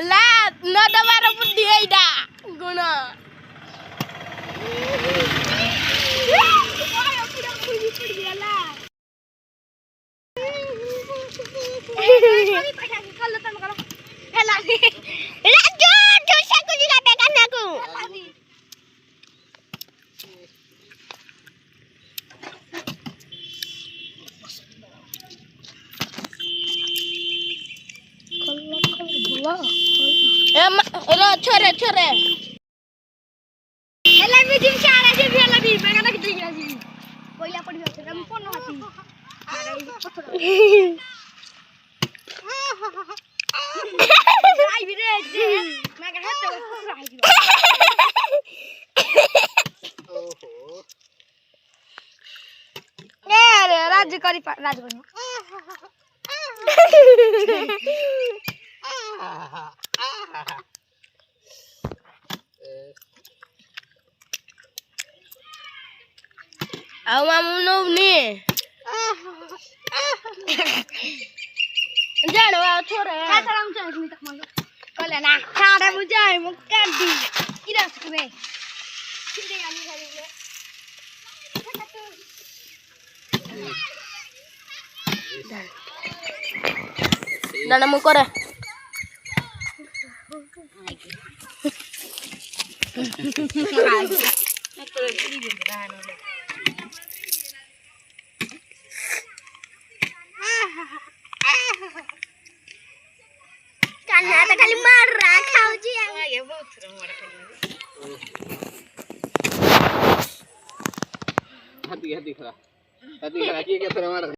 Lah, nada baru pun dia dah guna. Chore. Ela me disse que era de vela de pega na que assim. Foi lá por ver, eu me pôr no assim. Ai, vire, मैं कहा तो आई दी। ओहो। अरे राज करी Awamno ni. Jangan awak thora. Saya salam jangan minta malu. Kalau nak, cara bujai mungkin di. Tidak sekali. Tidak yang ni hari ni. Dah nama korang. Karena ada kali marah kau je yang. Ya betul marah kali. Hati kira. Hati kira kita marah.